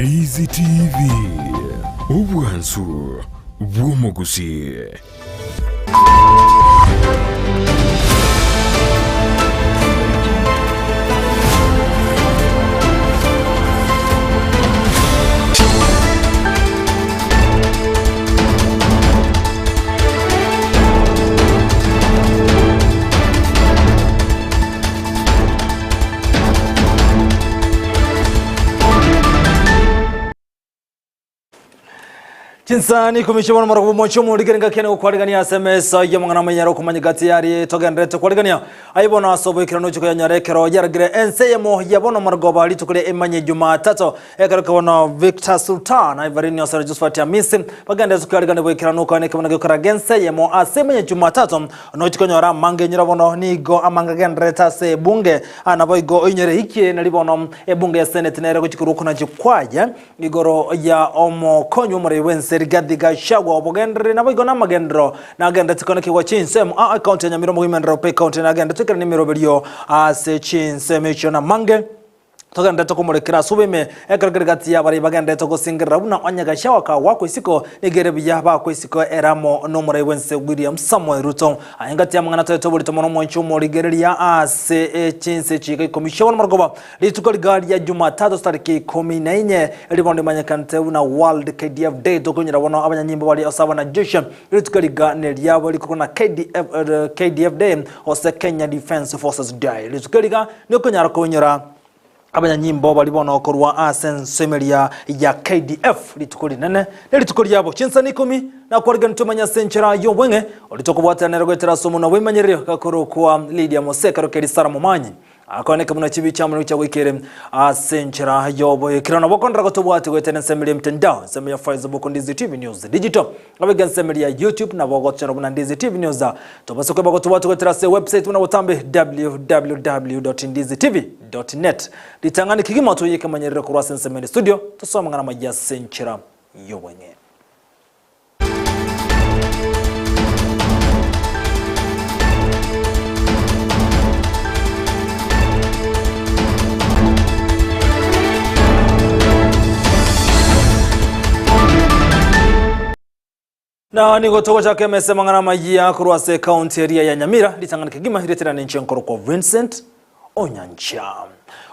Ndizi TV Ubwansu Gusii. Chinsa ni kumishimona marakubu mwachumu likiringa kene ukwaligania SMS ya mungana manyaro kumanyigati yari togendrete kwaligania ayibona asobo ikirano chuko ya nyarekero yaragire enseyemo yabona maragoba litukule emanye Jumatatu ekaraka wana Victor Sultan Ivarini osara Josephat ya Misi baganda zukaligana bwe kirano kane kamana gukara genseyemo asemanye Jumatatu no chuko nyora mange nyirabono nigo amanga gendreta se bunge anaboigo inyere hiki nalibono ebunge ya Senate nere kuchikuru kuna jikwaje igoro ya omo konyo muri Wense Rigathi Gachagua obugendere naboigo namagendero nagenda tikoneke wa Chinsa account ya Nyamira muhimendero pe account nagenda tikira nimero belio ase Chinsa mechona mange togenda tokumulekera subime ekaragati ya bari bagenda togosingira buna Onyancha shawaka wako isiko nigere biyaba ko isiko eramo no muri Wense William Samuel Ruto ayingati amangana to buli tomono mwanchumo ligereria ase Chinsa chike commission margoba litukoli gari ya Jumatatu tariki 14 libondi manyakante na World KDF Day dokunyira bono abanyanyimbo bali osaba na Joshua litukoli gane lyabo likukuna KDF Day ose Kenya Defence Forces Day litukoli ga nikunyara kunyira abanyanyimbo balibona okorwa asensemelia ya KDF litukoli nene litukoli yabo Chinsa ni Ikomi na kwarigana tumanya senchera yo bwenge olitokobwata nerogwetera somo na wemanyerero kakoro kwa Lydia Mose karokeri sara mumanyi akoneka muna chibi chamwe cha wikere senchera yobo kirana bokondra gotobwate gwetene semeli mtandao semeli Facebook Ndizi TV News digital abega semeli ya YouTube na bogotera buna Ndizi TV News tobasokwe bagotobwate gwetera se website una botambe www.ndizitv.net litangani kigima to yeke manyerero kwa semeli studio tosoma ngana majya senchera yobwenge na nigo togo chake mesema ngana Amayia kurwase county area ya Nyamira litangana kigima hiretera n'inchenkoro kwa Vincent Onyancha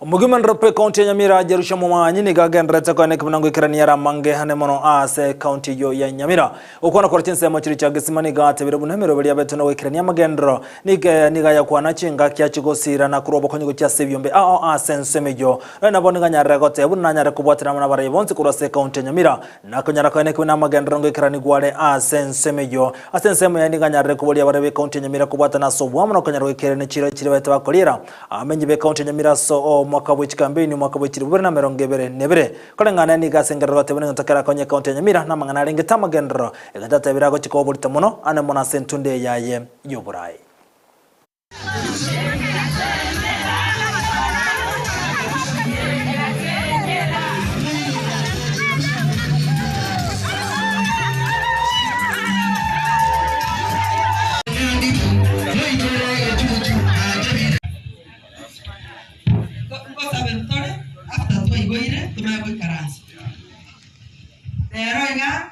omugima nrope county ya Nyamira jerusha mumanyi ni gagendrete kwa nek munango ikirani yara mange hane mono ase county yo ya Nyamira ukona kwa Chinsa machiri cha Gisimani gate birebu nemero bali abeto no ikirani amagendro niga ya kwa nachinga kya chigosira na kurobo konyigo cha sebyombe ase nsemejo na boninga nyara gote buna nyara kubwatira muna bare bonse kurase county ya Nyamira na konyara kwa nek na magendro ngo ikirani gwale ase nsemejo ase nsemo ya niga nyara kubali bare county ya Nyamira kubwata na sobwa muna konyara ikirani chire beta bakolera amenye be county ya Nyamira so mwaka w'ikambeni mwaka w'ikiribure na merongebere nebere kolengana ni gasengerero tebone ntakara konye county ya Nyamira na mangana lengeta magendero egatata birago chikobulita muno ane mona sentunde yaye yoburai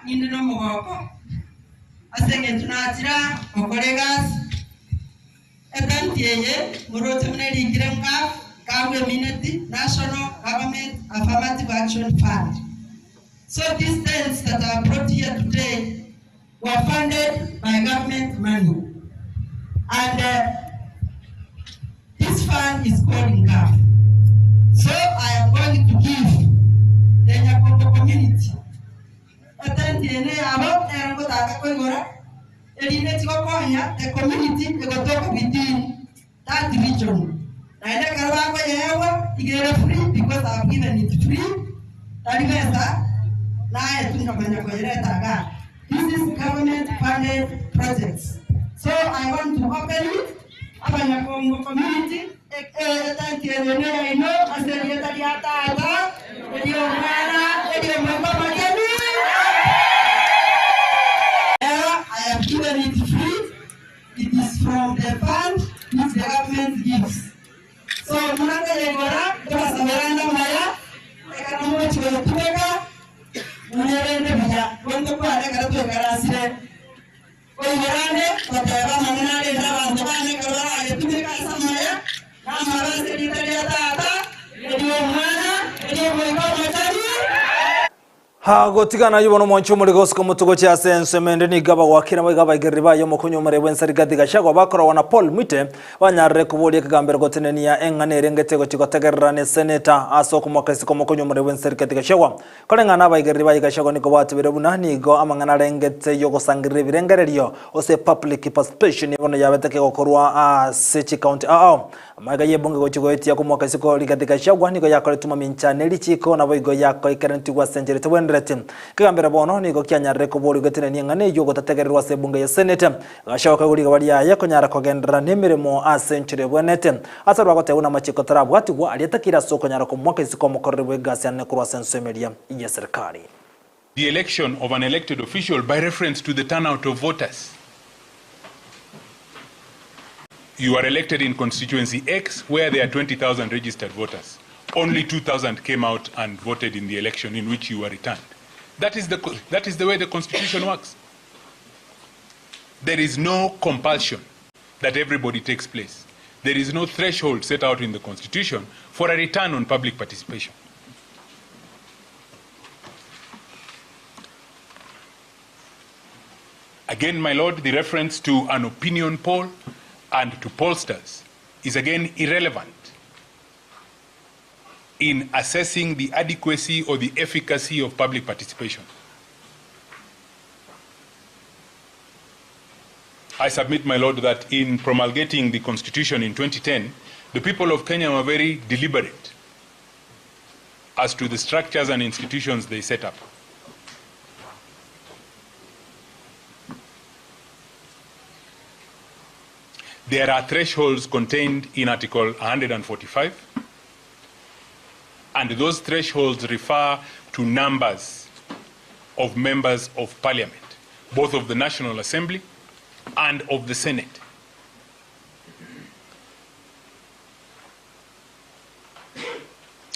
Ninde no mogoko asenge tunatira okolegas etantieye murote mnelingire kawe minute National Government Affirmative Action Fund. So these tents that are brought here today were funded by government money, and this fund is called NGAF. So I am going to give the Nyakoko community the community within that region. Free because I've given it free. This is government funded projects. So I want to open it. Community. I have given it free. It is from the fund which the government gives. So, Munanga Yegora, Maya, Hagotigana yubono moncho muri gosko mutugo cya sense mende ni gaba wakira bagaba igeriba yo mukunyo muri wensa rigadi gashagwa bakora wana Paul Mwite banyarre kubuli kagambere goteneni ya engane rengetego kigotegerane senator aso kumwakasi ko mukunyo muri wensa rigadi gashagwa kolenga naba igeriba igashagwa niko batu birebuna nigo amangana rengete yo gosangire birengereryo ose public participation ibono yabeteke gokorwa City County amaga yebonge go kigoyeti ya kumwakasi ko rigadi gashagwa niko yakore tuma minchane lichiko nabo igo yako ikerenti wa senjere kagambera bono nigo kyanyarre ko boli gateneni ngane yo gotategererwa sebunga ya senate gashoka guri gabari ya konyara kogendera nemiremo asenchire bwenete asarwa gotebuna machiko tarabwati wa aliyetakira soko nyara ko mwaka isiko mukorrebwe gasiane kurwa sensemelia ya serikali. The election of an elected official by reference to the turnout of voters. You are elected in constituency X where there are 20,000 registered voters. Only 2,000 came out and voted in the election in which you were returned. That is the way the Constitution works. There is no compulsion that everybody takes place. There is no threshold set out in the Constitution for a return on public participation. Again, my lord, the reference to an opinion poll and to pollsters is again irrelevant in assessing the adequacy or the efficacy of public participation. I submit, my lord, that in promulgating the Constitution in 2010, the people of Kenya were very deliberate as to the structures and institutions they set up. There are thresholds contained in Article 145, and those thresholds refer to numbers of members of parliament, both of the National Assembly and of the Senate.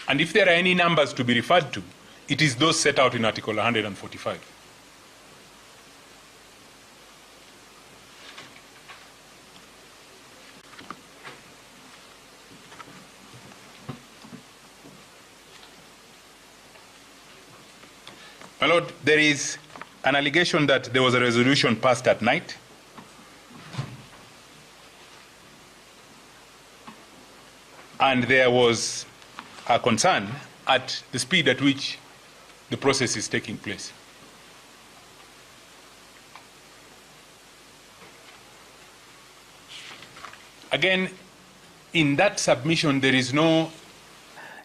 And if there are any numbers to be referred to, it is those set out in Article 145. My lord, there is an allegation that there was a resolution passed at night. And there was a concern at the speed at which the process is taking place. Again, in that submission, there is no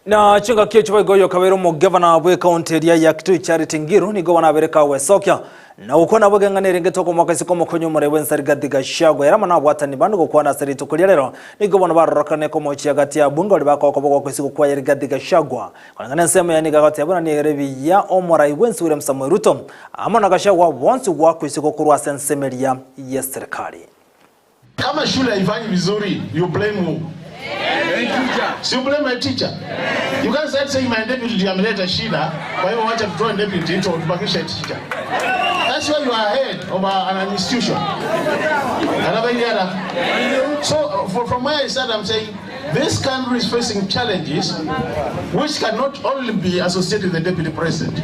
na chinga kyo chibagoyo kabero mo governor bwe county ya Kitui Charity Ngiru ni governor bereka wesokya na ukona bwengane rengetoko mwakasi ko mukonyo murewe nsarigadi gashagwa era mana bwatani bandu go kwana sari tukulirero ni governor barokane ko mochi hagati ya bunga oli bakoko bwo kwisigo kwa yarigadi gashagwa kwanangana nsemo yani gagati yabona ni revi ya omora iwensi ure Samuel Ruto amona gashagwa wonsi wa kwisigo kurwa sensemelia ya serikali. Kama shule haifanyi vizuri, you blame who? So you blame my teacher. You can't start saying my deputy ameleta shida, kwa hiyo wacha tutoe deputy into tubakisha teacher. That's why you are head of an institution. So from where I start, I'm saying this country is facing challenges which cannot only be associated with the deputy president.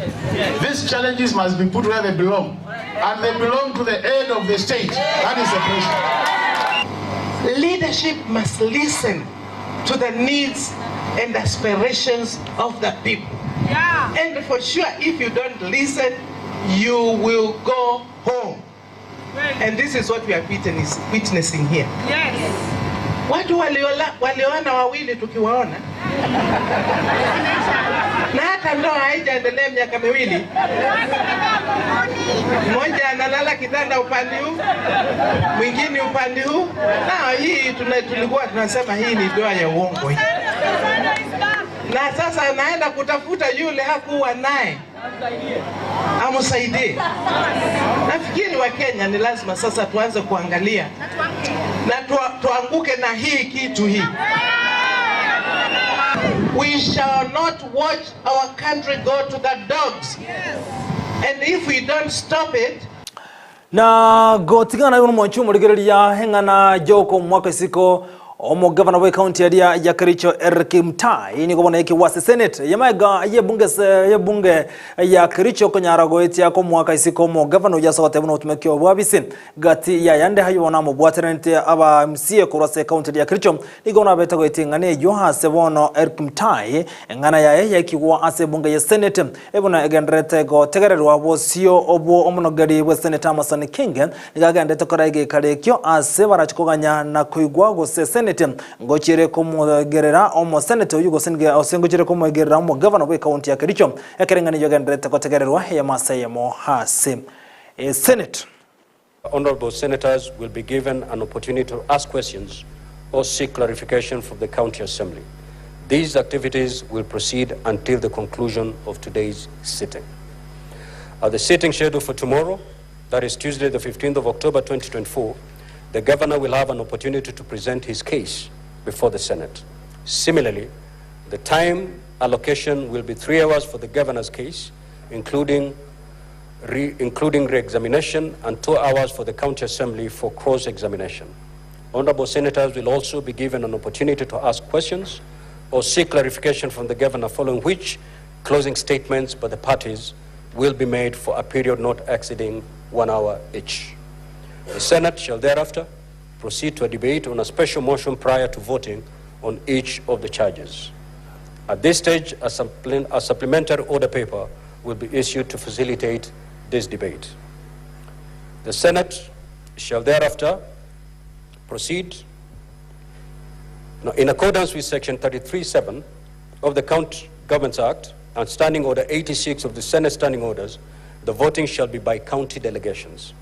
These challenges must be put where they belong, and they belong to the head of the state. That is the president. Leadership must listen to the needs and aspirations of the people. Yeah. And for sure, if you don't listen, you will go home. Right. And this is what we are witnessing here. Yes. Watu walioana wawili tukiwaona. Na hata ndoa haijaendelea miaka miwili. Mmoja analala kitanda upande huu, mwingine upande huu. Na hii tulikuwa tunasema hii ni ndoa ya uongo hii. Na sasa anaenda kutafuta yule hakuwa naye amsaidie. Nafikiri wa Kenya ni lazima sasa tuanze kuangalia na tuanguke na hii kitu hii. We shall not watch our country go to the dogs. And if we don't stop it, na gotigana yuno mwanchu murigereria hengana joko mwaka siko omo governor we county area ya Kericho Kimtai ni gobona yake wase senate yamaga ye bunge ya Kericho konyarago etia ko mwaka isiko mo governor ya sote buno tumekio bwabisi gati ya yande hayona mo bwaterente aba MCA kurase county ya Kericho ni gona betago etingane Joha Sebono Kimtai ngana ya kiwa ase bunge ya senate ebona egendrete go tegererwa bosio obo omunogari we senator Mason King nigaga tokorage karekyo ase barachikoganya na kuigwa go senate ngochire kumugerera omo senate yugo senge osengochire kumugerera omo governor we county ya Kericho yakerengani yogendrete ko tegererwa ya masayemo hase senate. Honorable senators will be given an opportunity to ask questions or seek clarification from the county assembly. These activities will proceed until the conclusion of today's sitting. At the sitting scheduled for tomorrow, that is Tuesday, the 15th of October 2024, the governor will have an opportunity to present his case before the Senate. Similarly, the time allocation will be 3 hours for the governor's case, including re-examination, and 2 hours for the county assembly for cross-examination. Honorable senators will also be given an opportunity to ask questions or seek clarification from the governor, following which closing statements by the parties will be made for a period not exceeding 1 hour each. The Senate shall thereafter proceed to a debate on a special motion prior to voting on each of the charges. At this stage, a supplementary order paper will be issued to facilitate this debate. The Senate shall thereafter proceed in accordance with Section 33(7) of the County Governments Act and Standing Order 86 of the Senate Standing Orders. The voting shall be by county delegations.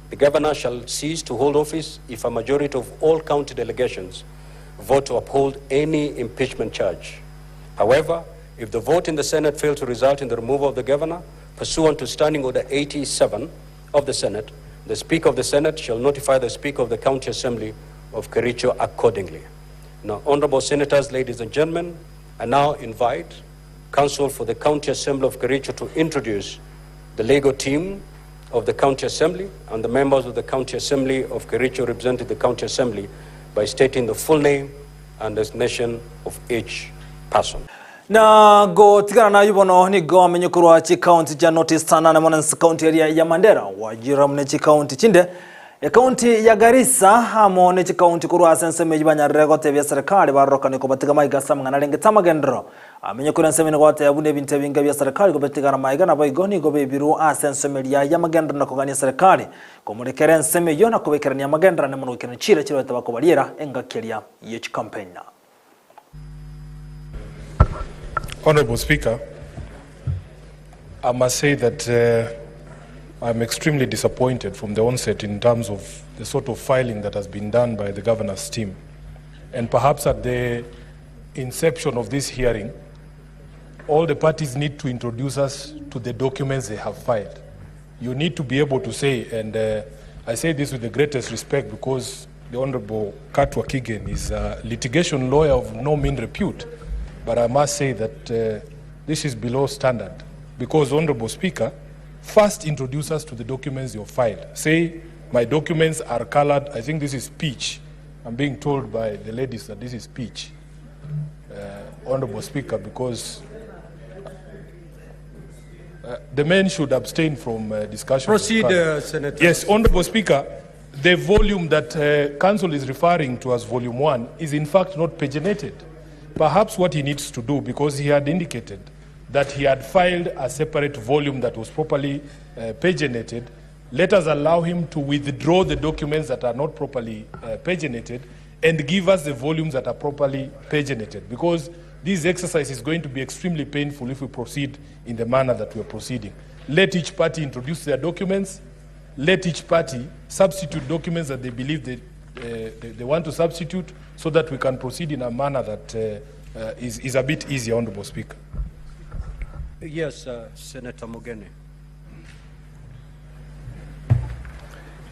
The governor shall cease to hold office if a majority of all county delegations vote to uphold any impeachment charge. However, if the vote in the Senate fails to result in the removal of the governor, pursuant to Standing Order 87 of the Senate, the Speaker of the Senate shall notify the Speaker of the County Assembly of Kericho accordingly. Now, honorable senators, ladies and gentlemen, I now invite counsel for the County Assembly of Kericho to introduce the legal team of the County Assembly and the members of the County Assembly of Kericho representing the County Assembly by stating the full name and designation of each person. Na go tigana na yubono ni go amenyukurwa chi county ja notice sana na mwanansi county area ya Mandera wajira mne chi county chinde ya county ya Garissa hamo ne chi county kurwa senseme jibanya rego tebya serikali baroka niko batiga maiga samanga nalenge tamagendro amenyukura nseme ngo ate yabune binte binga bya serikali go batiga na maiga na boygoni go bebiru asenseme ya magendro na kogania serikali ko murekere nseme yo na kubekerania magendro ne muno kene chire chiro tabakobaliera engakelia ye chi campaign. Honorable Speaker, I must say that I'm extremely disappointed from the onset in terms of the sort of filing that has been done by the governor's team. And perhaps at the inception of this hearing, all the parties need to introduce us to the documents they have filed. You need to be able to say, and I say this with the greatest respect because the Honorable Katwa Kigen is a litigation lawyer of no mean repute. But I must say that this is below standard because, Honorable Speaker, first introduce us to the documents you filed. Say, my documents are colored, I think this is peach. I'm being told by the ladies that this is peach, Honorable Speaker, because the men should abstain from discussion. Proceed, Senator. Yes, Honorable Speaker, the volume that Council is referring to as Volume 1 is in fact not paginated. Perhaps what he needs to do, because he had indicated that he had filed a separate volume that was properly paginated, let us allow him to withdraw the documents that are not properly paginated and give us the volumes that are properly paginated, because this exercise is going to be extremely painful if we proceed in the manner that we are proceeding. Let each party introduce their documents. Let each party substitute documents that they believe they want to substitute, so that we can proceed in a manner that is a bit easier, Honorable Speaker. Yes, Senator Mugeni.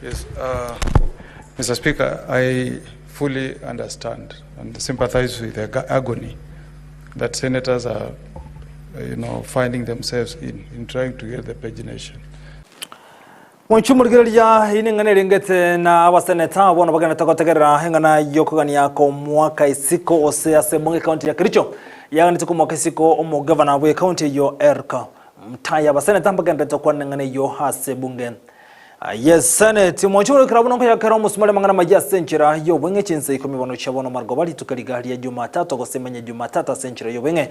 Yes, Mr. Speaker, I fully understand and sympathize with the agony that senators are, finding themselves in trying to get the pagination. Mwachumurigeria iningane ringete na abaseneta bona bagana takotegerera hengana yokugania ko mwaka isiko ose asebonge county ya Kericho yagani tuko mwaka isiko omo governor we county yo Erka mtaya abaseneta bagana takwanengane yo hasebunge yes senate mwachumurigeria bono ya kero musumale mangana majia senchira yo bwenge Chinsa Ikomi bono chabono margo bali tukaligalia Jumatatu gosemenya Jumatatu senchira yo bwenge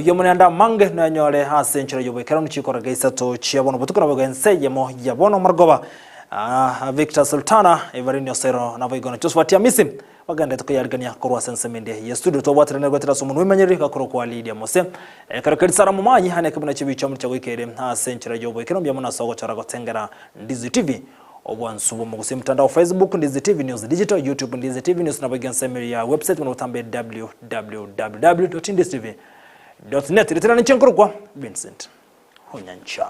yo munenda mange na nyole ha senchira yo bwekero nchikora gaisa to chiabono butukana bwense yemo yabono margoba Victor Sultana Everino Sero na boigona tuswatia misi baganda tukayarigania korwa sensemende ya studio to watrene gwetera somuntu wimenyeri kakoro kwa Lydia Mose karakari sara mumanyi hane kabuna chibicho mu cyagwikere ha senchira yo bwekero mbya muna sogo chara gotengera Ndizi TV obwansubo mu mtandao Facebook Ndizi TV News Digital YouTube Ndizi TV News na boigansemeri ya website mu utambe www.ndizitv.net litera ni chenkuru kwa Vincent Onyancha.